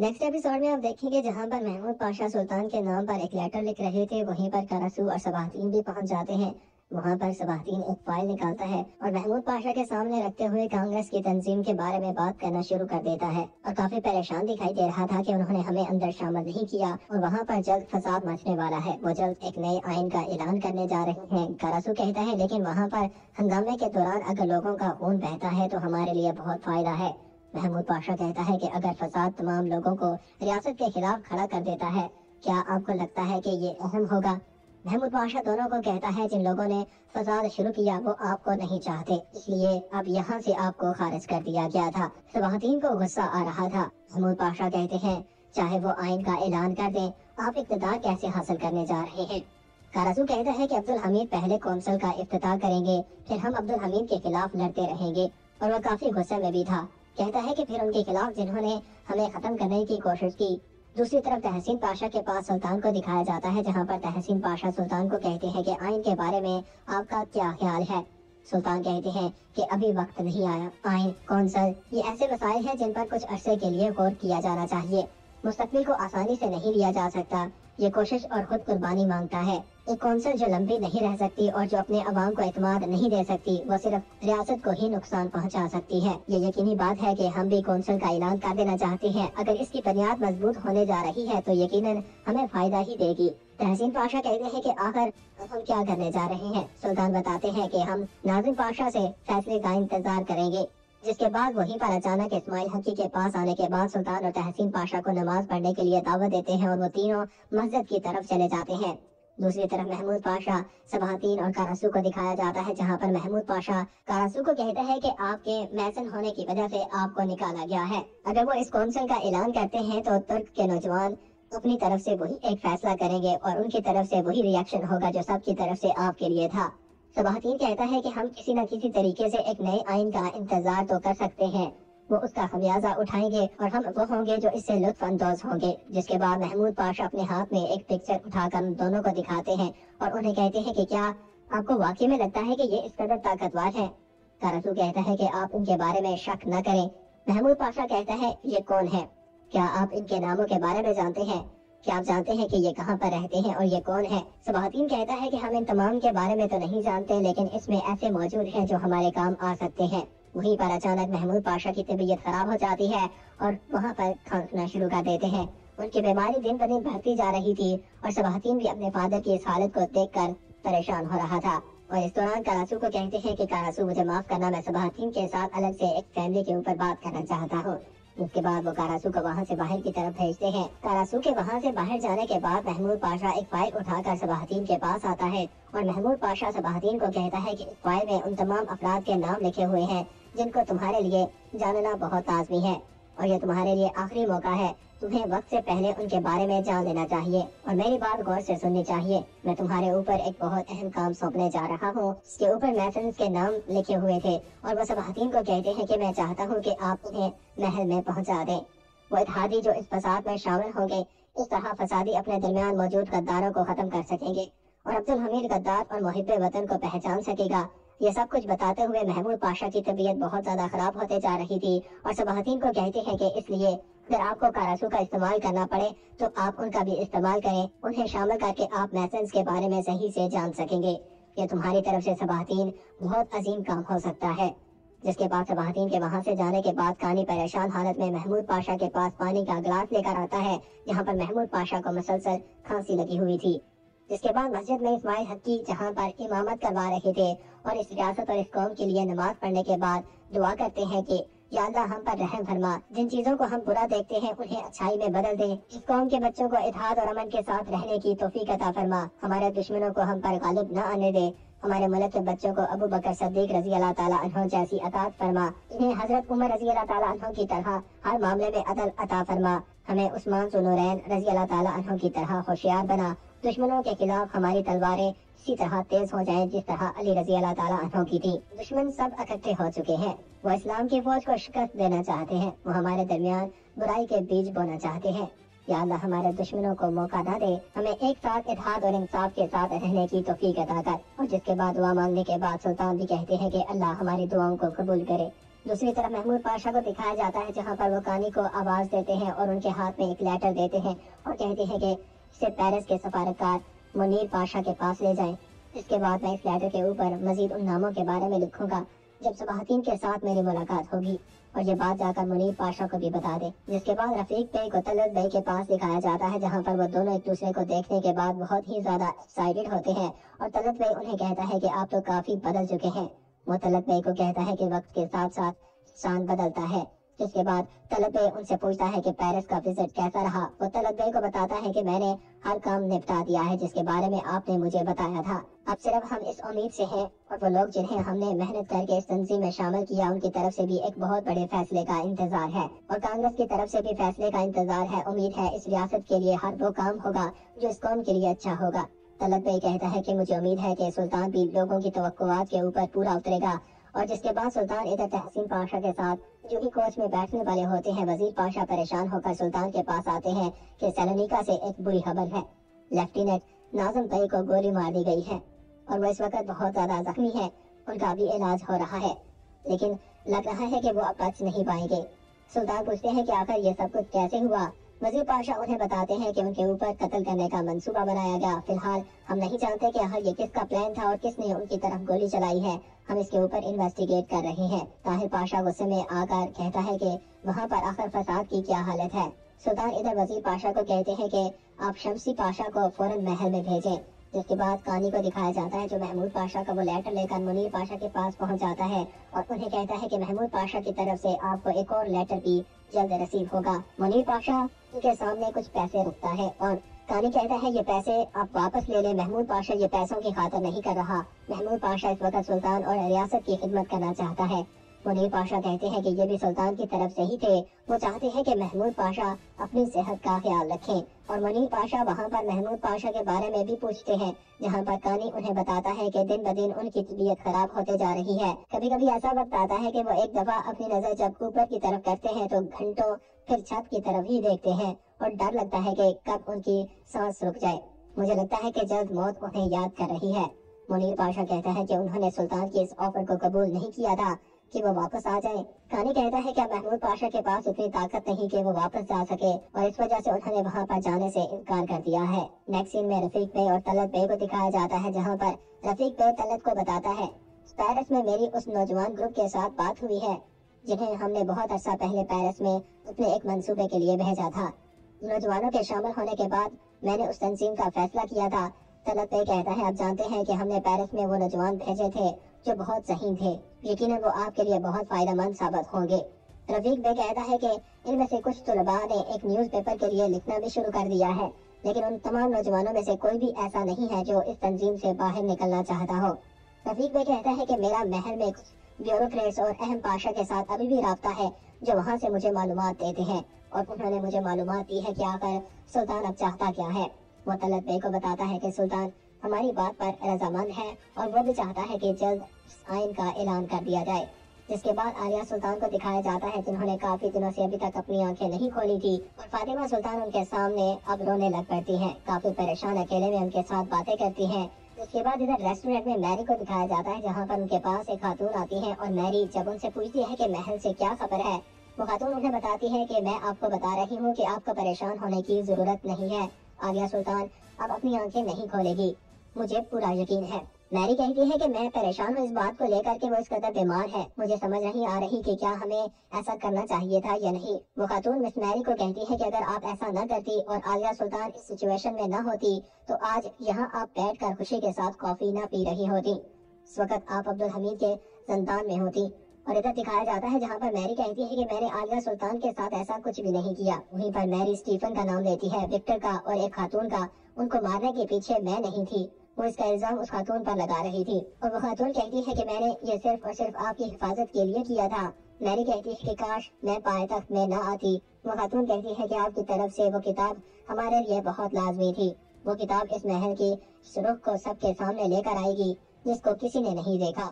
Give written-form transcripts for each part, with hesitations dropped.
Next episode میں آپ دیکھیں گے جہاں پر محمود پاشا سلطان کے نام پر ایک لیٹر لکھ رہے تھے، وہیں پر قراسو اور صباح بھی پہنچ جاتے ہیں۔ وہاں پر صباح ایک فائل نکالتا ہے اور محمود پاشا کے سامنے رکھتے ہوئے کانگریس کی تنظیم کے بارے میں بات کرنا شروع کر دیتا ہے، اور کافی پریشان دکھائی دے رہا تھا کہ انہوں نے ہمیں اندر شامل نہیں کیا اور وہاں پر جلد فساد مچنے والا ہے، وہ جلد ایک نئے آئین کا اعلان کرنے جا رہے ہیں۔ قراسو کہتا ہے لیکن وہاں پر ہنگامے کے دوران اگر لوگوں کا خون بہتا ہے تو ہمارے لیے بہت فائدہ ہے۔ محمود پاشا کہتا ہے کہ اگر فساد تمام لوگوں کو ریاست کے خلاف کھڑا کر دیتا ہے، کیا آپ کو لگتا ہے کہ یہ اہم ہوگا؟ محمود پاشا دونوں کو کہتا ہے جن لوگوں نے فساد شروع کیا وہ آپ کو نہیں چاہتے، اس لیے اب یہاں سے آپ کو خارج کر دیا گیا تھا۔ صباح کو غصہ آ رہا تھا۔ محمود پاشا کہتے ہیں چاہے وہ آئین کا اعلان کر دیں، آپ اقتدار کیسے حاصل کرنے جا رہے ہیں؟ قراسو کہتا ہے کہ عبدالحمید پہلے کونسل کا افتتاح کریں گے، پھر ہم عبدالحمید کے خلاف لڑتے رہیں گے، اور وہ کافی غصے میں بھی تھا۔ کہتا ہے کہ پھر ان کے خلاف جنہوں نے ہمیں ختم کرنے کی کوشش کی۔ دوسری طرف تحسین پاشا کے پاس سلطان کو دکھایا جاتا ہے، جہاں پر تحسین پاشا سلطان کو کہتے ہیں کہ آئین کے بارے میں آپ کا کیا خیال ہے؟ سلطان کہتے ہیں کہ ابھی وقت نہیں آیا، آئین، کونسل، یہ ایسے مسائل ہیں جن پر کچھ عرصے کے لیے غور کیا جانا چاہیے۔ مستقبل کو آسانی سے نہیں لیا جا سکتا، یہ کوشش اور خود قربانی مانگتا ہے۔ ایک کونسل جو لمبی نہیں رہ سکتی اور جو اپنے عوام کو اعتماد نہیں دے سکتی، وہ صرف ریاست کو ہی نقصان پہنچا سکتی ہے۔ یہ یقینی بات ہے کہ ہم بھی کونسل کا اعلان کر دینا چاہتے ہیں، اگر اس کی بنیاد مضبوط ہونے جا رہی ہے تو یقیناً ہمیں فائدہ ہی دے گی۔ تحسین پاشا کہتے ہیں کہ آخر ہم کیا کرنے جا رہے ہیں؟ سلطان بتاتے ہیں کہ ہم ناظم پاشا سے فیصلے کا انتظار کریں گے۔ جس کے بعد وہیں پر اچانک اسماعیل حقی کے پاس آنے کے بعد سلطان اور تحسین پاشا کو نماز پڑھنے کے لیے دعوت دیتے ہیں اور وہ تینوں مسجد کی طرف چلے جاتے ہیں۔ دوسری طرف محمود پاشا، صباح اور قراسو کو دکھایا جاتا ہے، جہاں پر محمود پاشا قراسو کو کہتا ہے کہ آپ کے میسن ہونے کی وجہ سے آپ کو نکالا گیا ہے۔ اگر وہ اس کونسل کا اعلان کرتے ہیں تو ترک کے نوجوان اپنی طرف سے وہی ایک فیصلہ کریں گے اور ان کی طرف سے وہی ری ایکشن ہوگا جو سب کی طرف سے آپ کے لیے تھا۔ صباح کہتا ہے کہ ہم کسی نہ کسی طریقے سے ایک نئے آئین کا انتظار تو کر سکتے ہیں، وہ اس کا خمیازہ اٹھائیں گے اور ہم وہ ہوں گے جو اس سے لطف اندوز ہوں گے۔ جس کے بعد محمود پاشا اپنے ہاتھ میں ایک پکچر اٹھا کر دونوں کو دکھاتے ہیں اور انہیں کہتے ہیں کہ کیا آپ کو واقعی میں لگتا ہے کہ یہ اس قدر طاقتور ہے؟ قراسو کہتا ہے کہ آپ ان کے بارے میں شک نہ کریں۔ محمود پاشا کہتا ہے یہ کون ہے؟ کیا آپ ان کے ناموں کے بارے میں جانتے ہیں؟ کیا آپ جانتے ہیں کہ یہ کہاں پر رہتے ہیں اور یہ کون ہے؟ صباح کہتا ہے کہ ہم ان تمام کے بارے میں تو نہیں جانتے، لیکن اس میں ایسے موجود ہیں جو ہمارے کام آ سکتے ہیں۔ وہیں پر اچانک محمود پاشا کی طبیعت خراب ہو جاتی ہے اور وہاں پر کھانسنا شروع کر دیتے ہیں۔ ان کی بیماری دن بدن بڑھتی جا رہی تھی اور صباح بھی اپنے فادر کی اس حالت کو دیکھ کر پریشان ہو رہا تھا، اور اس دوران قراسو کو کہتے ہیں کہ قراسو مجھے معاف کرنا، میں صباح کے ساتھ الگ سے ایک فیملی کے اوپر بات کرنا چاہتا ہوں۔ اس کے بعد وہ قراسو کو وہاں سے باہر کی طرف بھیجتے ہیں۔ قراسو کے وہاں سے باہر جانے کے بعد محمود پاشا ایک فائل اٹھا کر صباح کے پاس آتا ہے اور محمود پاشا صباح کو کہتا ہے کہ اس فائل میں ان تمام افراد کے نام لکھے ہوئے ہیں جن کو تمہارے لیے جاننا بہت لازمی ہے، اور یہ تمہارے لیے آخری موقع ہے، تمہیں وقت سے پہلے ان کے بارے میں جان لینا چاہیے اور میری بات غور سے سننی چاہیے۔ میں تمہارے اوپر ایک بہت اہم کام سونپنے جا رہا ہوں، اس کے اوپر میسنز کے نام لکھے ہوئے تھے، اور وہ صباح کو کہتے ہیں کہ میں چاہتا ہوں کہ آپ انہیں محل میں پہنچا دیں۔ وہ اتحادی جو اس فساد میں شامل ہوں گے، اس طرح فسادی اپنے درمیان موجود غداروں کو ختم کر سکیں گے اور عبدالحمید غدار اور محب وطن کو پہچان سکے گا۔ یہ سب کچھ بتاتے ہوئے محمود پاشا کی طبیعت بہت زیادہ خراب ہوتے جا رہی تھی، اور صباح کو کہتے ہیں کہ اس لیے اگر آپ کو قراسو کا استعمال کرنا پڑے تو آپ ان کا بھی استعمال کریں، انہیں شامل کر کے آپ میسنز کے بارے میں صحیح سے جان سکیں گے۔ یہ تمہاری طرف سے صباح بہت عظیم کام ہو سکتا ہے۔ جس کے بعد صباح کے وہاں سے جانے کے بعد کانی پریشان حالت میں محمود پاشا کے پاس پانی کا گلاس لے کر آتا ہے، جہاں پر محمود پاشا کو مسلسل کھانسی لگی ہوئی تھی۔ جس کے بعد مسجد میں اسماعیل حقی جہاں پر امامت کروا رہے تھے اور اس ریاست اور اس قوم کے لیے نماز پڑھنے کے بعد دعا کرتے ہیں کہ یا اللہ ہم پر رحم فرما، جن چیزوں کو ہم برا دیکھتے ہیں انہیں اچھائی میں بدل دے، اس قوم کے بچوں کو اتحاد اور امن کے ساتھ رہنے کی توفیق عطا فرما، ہمارے دشمنوں کو ہم پر غالب نہ آنے دے، ہمارے ملک کے بچوں کو ابو بکر صدیق رضی اللہ تعالیٰ عنہ جیسی اطاعت فرما، انہیں حضرت عمر رضی اللہ تعالیٰ عنہ کی طرح ہر معاملے میں عدل عطا فرما، ہمیں عثمان ذو نورین رضی اللہ تعالیٰ عنہ کی طرح ہوشیار بنا، دشمنوں کے خلاف ہماری تلواریں اسی طرح تیز ہو جائیں جس طرح علی رضی اللہ تعالیٰ عنہ کی تھی۔ دشمن سب اکٹھے ہو چکے ہیں، وہ اسلام کی فوج کو شکست دینا چاہتے ہیں، وہ ہمارے درمیان برائی کے بیج بونا چاہتے ہیں۔ یا اللہ ہمارے دشمنوں کو موقع نہ دے، ہمیں ایک ساتھ اتحاد اور انصاف کے ساتھ رہنے کی توفیق عطا کر۔ اور جس کے بعد دعا مانگنے کے بعد سلطان بھی کہتے ہیں کہ اللہ ہماری دعاؤں کو قبول کرے۔ دوسری طرف محمود پاشا کو دکھایا جاتا ہے جہاں پر وہ کانی کو آواز دیتے ہیں اور ان کے ہاتھ میں ایک لیٹر دیتے ہیں اور کہتے ہیں کہ اسے پیرس کے سفارتکار منیر پاشا کے پاس لے جائیں۔ اس کے بعد میں اس لیٹر کے اوپر مزید ان ناموں کے بارے میں لکھوں گا جب صباحتین کے ساتھ میری ملاقات ہوگی، اور یہ بات جا کر منیر پاشا کو بھی بتا دے۔ جس کے بعد رفیق بھائی کو طلعت بھائی کے پاس دکھایا جاتا ہے جہاں پر وہ دونوں ایک دوسرے کو دیکھنے کے بعد بہت ہی زیادہ ایکسائٹیڈ ہوتے ہیں، اور طلعت بھائی انہیں کہتا ہے کہ آپ تو کافی بدل چکے ہیں۔ وہ طلعت بھائی کو کہتا ہے کہ وقت کے ساتھ ساتھ چاند بدلتا ہے۔ جس کے بعد طلعت بھائی ان سے پوچھتا ہے کہ پیرس کا وزٹ کیسا رہا۔ وہ طلعت بھائی کو بتاتا ہے کہ میں نے ہر کام نپٹا دیا ہے جس کے بارے میں آپ نے مجھے بتایا تھا۔ اب صرف ہم اس امید سے ہیں، اور وہ لوگ جنہیں ہم نے محنت کر کے اس تنظیم میں شامل کیا ان کی طرف سے بھی ایک بہت بڑے فیصلے کا انتظار ہے، اور کانگریس کی طرف سے بھی فیصلے کا انتظار ہے۔ امید ہے اس ریاست کے لیے ہر وہ کام ہوگا جو اس قوم کے لیے اچھا ہوگا۔ طلعت بھائی کہتا ہے کہ مجھے امید ہے کہ سلطان بھی لوگوں کی توقعات کے اوپر پورا اترے گا، اور جس کے بعد سلطان ادھر تحسین پاشا کے ساتھ جو ہی کوچ میں بیٹھنے والے ہوتے ہیں، وزیر پاشا پریشان ہو کر سلطان کے پاس آتے ہیں کہ سیلونیکا سے ایک بری خبر ہے، لیفٹیننٹ ناظم بھائی کو گولی مار دی گئی ہے اور وہ اس وقت بہت زیادہ زخمی ہے۔ ان کا بھی علاج ہو رہا ہے لیکن لگ رہا ہے کہ وہ اب بچ نہیں پائیں گے۔ سلطان پوچھتے ہیں کہ آخر یہ سب کچھ کیسے ہوا۔ وزیر پاشا انہیں بتاتے ہیں کہ ان کے اوپر قتل کرنے کا منصوبہ بنایا گیا۔ فی الحال ہم نہیں جانتے کہ آخر یہ کس کا پلان تھا اور کس نے ان کی طرف گولی چلائی ہے۔ ہم اس کے اوپر انویسٹیگیٹ کر رہے ہیں۔ طاہر پاشا غصے میں آ کر کہتا ہے کہ وہاں پر آخر فساد کی کیا حالت ہے۔ سلطان ادھر وزیر پاشا کو کہتے ہیں کہ آپ شمسی پاشا کو فوراً محل میں بھیجیں۔ جس کے بعد کانی کو دکھایا جاتا ہے جو محمود پاشا کا وہ لیٹر لے کر منیر پاشا کے پاس پہنچ جاتا ہے اور انہیں کہتا ہے کہ محمود پاشا کی طرف سے آپ کو ایک اور لیٹر بھی جلد رسیو ہوگا۔ منیر پاشا ان کے سامنے کچھ پیسے رکھتا ہے اور کانی کہتا ہے یہ پیسے آپ واپس لے لیں۔ محمود پاشا یہ پیسوں کی خاطر نہیں کر رہا۔ محمود پاشا اس وقت سلطان اور ریاست کی خدمت کرنا چاہتا ہے۔ منیر پاشا کہتے ہیں کہ یہ بھی سلطان کی طرف سے ہی تھے، وہ چاہتے ہیں کہ محمود پاشا اپنی صحت کا خیال رکھیں، اور منیر پاشا وہاں پر محمود پاشا کے بارے میں بھی پوچھتے ہیں جہاں پر کانی انہیں بتاتا ہے کہ دن بدن ان کی طبیعت خراب ہوتے جا رہی ہے۔ کبھی کبھی ایسا وقت آتا ہے کہ وہ ایک دفعہ اپنی نظر جب اوپر کی طرف کرتے ہیں تو گھنٹوں پھر چھت کی طرف ہی دیکھتے ہیں اور ڈر لگتا ہے کہ کب ان کی سانس رک جائے۔ مجھے لگتا ہے کہ جلد موت انہیں یاد کر رہی ہے۔ منیر پاشا کہتا ہے کہ انہوں نے سلطان کی اس آفر کو قبول نہیں کیا تھا کہ وہ واپس آ جائیں۔ کانی کہتا ہے کہ محمود پاشا کے پاس اتنی طاقت نہیں کہ وہ واپس جا سکے اور اس وجہ سے انہوں نے وہاں پر جانے سے انکار کر دیا ہے۔ نیکسٹ سین میں رفیق بھائی اور طلعت بھائی کو دکھایا جاتا ہے جہاں پر رفیق بھائی طلعت کو بتاتا ہے پیرس میں میری اس نوجوان گروپ کے ساتھ بات ہوئی ہے جنہیں ہم نے بہت عرصہ پہلے پیرس میں اپنے ایک منصوبے کے لیے بھیجا تھا۔ نوجوانوں کے شامل ہونے کے بعد میں نے اس تنظیم کا فیصلہ کیا تھا۔ طلعت بھائی کہتا ہے آپ جانتے ہیں کہ ہم نے پیرس میں وہ نوجوان بھیجے تھے جو بہت ذہین تھے، یقیناً وہ آپ کے لیے بہت فائدہ مند ثابت ہوں گے۔ رفیق بھائی کہتا ہے کہ ان میں سے کچھ طلباء نے ایک نیوز پیپر کے لیے لکھنا بھی شروع کر دیا ہے لیکن ان تمام نوجوانوں میں سے کوئی بھی ایسا نہیں ہے جو اس تنظیم سے باہر نکلنا چاہتا ہو۔ رفیق بھائی کہتا ہے کہ میرا محل میں کچھ بیوروکریٹس اور اہم پاشا کے ساتھ ابھی بھی رابطہ ہے جو وہاں سے مجھے معلومات دیتے ہیں اور انہوں نے مجھے معلومات دی ہے کہ آخر سلطان اب چاہتا کیا ہے۔ وہ طلعت بھائی کو بتاتا ہے کہ سلطان ہماری بات پر رضامند ہے اور وہ بھی چاہتا ہے کہ جلد آئین کا اعلان کر دیا جائے۔ جس کے بعد عالیہ سلطان کو دکھایا جاتا ہے جنہوں نے کافی دنوں سے ابھی تک اپنی آنکھیں نہیں کھولی تھی، اور فاطمہ سلطان ان کے سامنے اب رونے لگ پڑتی ہیں، کافی پریشان اکیلے میں ان کے ساتھ باتیں کرتی ہیں۔ اس کے بعد ادھر ریسٹورینٹ میں میری کو دکھایا جاتا ہے جہاں پر ان کے پاس ایک خاتون آتی ہے اور میری جب ان سے پوچھتی ہے کہ محل سے کیا خبر ہے، وہ خاتون انہیں بتاتی ہے کہ میں آپ کو بتا رہی ہوں کہ آپ کو پریشان ہونے کی ضرورت نہیں ہے، عالیہ سلطان اب اپنی آنکھیں نہیں کھولے گی، مجھے پورا یقین ہے۔ میری کہتی ہے کہ میں پریشان ہوں اس بات کو لے کر کہ وہ اس قدر بیمار ہے، مجھے سمجھ نہیں آ رہی کہ کیا ہمیں ایسا کرنا چاہیے تھا یا نہیں۔ وہ خاتون مس میری کو کہتی ہے کہ اگر آپ ایسا نہ کرتی اور عالیہ سلطان اس سچویشن میں نہ ہوتی تو آج یہاں آپ بیٹھ کر خوشی کے ساتھ کافی نہ پی رہی ہوتی، اس وقت آپ عبدالحمید کے زندان میں ہوتی۔ اور ادھر دکھایا جاتا ہے جہاں پر میری کہتی ہے کہ میں نے عالیہ سلطان کے ساتھ ایسا کچھ بھی نہیں کیا، وہیں پر میری اسٹیفن کا نام لیتی ہے، وکٹر کا اور ایک خاتون کا، ان کو مارنے کے پیچھے میں نہیں تھی، وہ اس کا الزام اس خاتون پر لگا رہی تھی، اور وہ خاتون کہتی ہے کہ میں نے یہ صرف اور صرف آپ کی حفاظت کے لیے کیا تھا۔ میری کہتی ہے کہ کاش میں پائے تخت میں نہ آتی۔ وہ خاتون کہتی ہے کہ آپ کی طرف سے وہ کتاب ہمارے لیے بہت لازمی تھی، وہ کتاب اس محل کی رخ کو سب کے سامنے لے کر آئے گی جس کو کسی نے نہیں دیکھا۔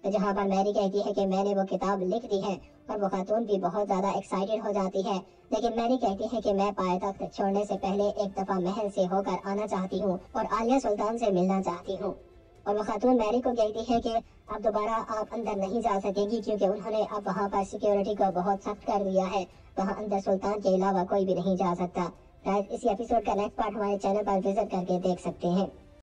جہاں پر میری کہتی ہے کہ میں نے وہ کتاب لکھ دی ہے اور وہ خاتون بھی بہت زیادہ ایکسائٹیڈ ہو جاتی ہے، لیکن میری کہتی ہے کہ میں پائے تخت چھوڑنے سے پہلے ایک دفعہ محل سے ہو کر آنا چاہتی ہوں اور عالیہ سلطان سے ملنا چاہتی ہوں۔ اور وہ خاتون میری کو کہتی ہے کہ اب دوبارہ آپ اندر نہیں جا سکیں گی کیونکہ انہوں نے اب وہاں پر سیکیورٹی کو بہت سخت کر دیا ہے، وہاں اندر سلطان کے علاوہ کوئی بھی نہیں جا سکتا۔ اسی ایپیسوڈ کا نیکسٹ پارٹ ہمارے چینل پر وزٹ کر کے دیکھ سکتے ہیں۔